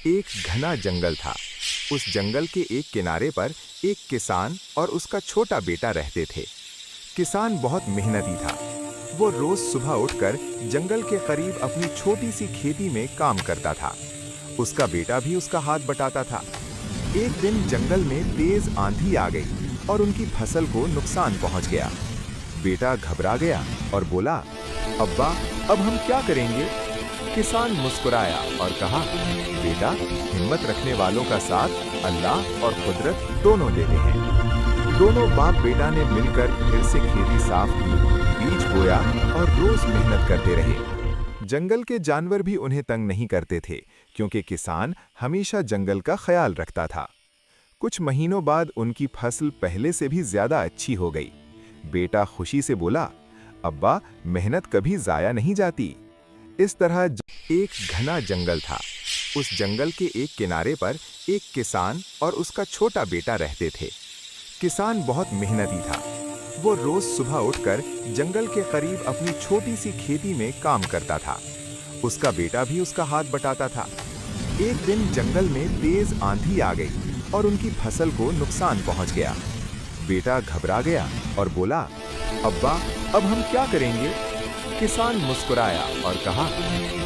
एक घना जंगल था। उस जंगल के एक किनारे पर एक किसान और उसका छोटा बेटा रहते थे। किसान बहुत मेहनती था। वो रोज सुबह उठकर जंगल के करीब अपनी छोटी सी खेती में काम करता था। उसका बेटा भी उसका हाथ बटाता था। एक दिन जंगल में तेज आंधी आ गई और उनकी फसल को नुकसान पहुंच गया। बेटा घबरा गया और बोला, अब्बा, अब हम क्या करेंगे? किसान मुस्कुराया और कहा, बेटा, हिम्मत रखने वालों का साथ अल्लाह और कुदरत दोनों देते हैं। दोनों बाप बेटा ने मिलकर फिर से खेती साफ की, बीज बोया और रोज मेहनत करते रहे। जंगल के जानवर भी उन्हें तंग नहीं करते थे, क्योंकि किसान हमेशा जंगल का ख्याल रखता था। कुछ महीनों बाद उनकी फसल पहले से भी ज्यादा अच्छी हो गई। बेटा खुशी से बोला, अब्बा, मेहनत कभी जाया नहीं जाती। इस तरह एक घना जंगल था। उस जंगल के एक किनारे पर एक किसान और उसका छोटा बेटा रहते थे। किसान बहुत मेहनती था। वो रोज सुबह उठकर जंगल के करीब अपनी छोटी सी खेती में काम करता था। उसका बेटा भी उसका हाथ बटाता था। एक दिन जंगल में तेज आंधी आ गई और उनकी फसल को नुकसान पहुंच गया। बेटा घबरा गया और बोला, अब्बा, अब हम क्या करेंगे? किसान मुस्कुराया और कहा,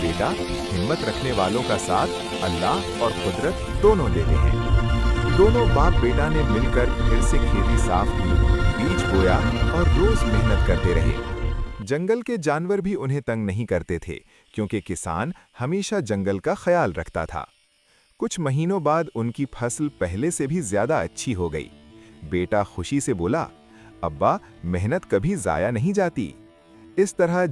बेटा, हिम्मत रखने वालों का साथ अल्लाह और कुदरत दोनों देते हैं। दोनों बाप बेटा ने मिलकर फिर से खेती साफ की, बीज बोया और रोज मेहनत करते रहे। जंगल के जानवर भी उन्हें तंग नहीं करते थे, क्योंकि किसान हमेशा जंगल का ख्याल रखता था। कुछ महीनों बाद उनकी फसल पहले से भी ज्यादा अच्छी हो गई। बेटा खुशी से बोला, अब्बा, मेहनत कभी जाया नहीं जाती। इस तरह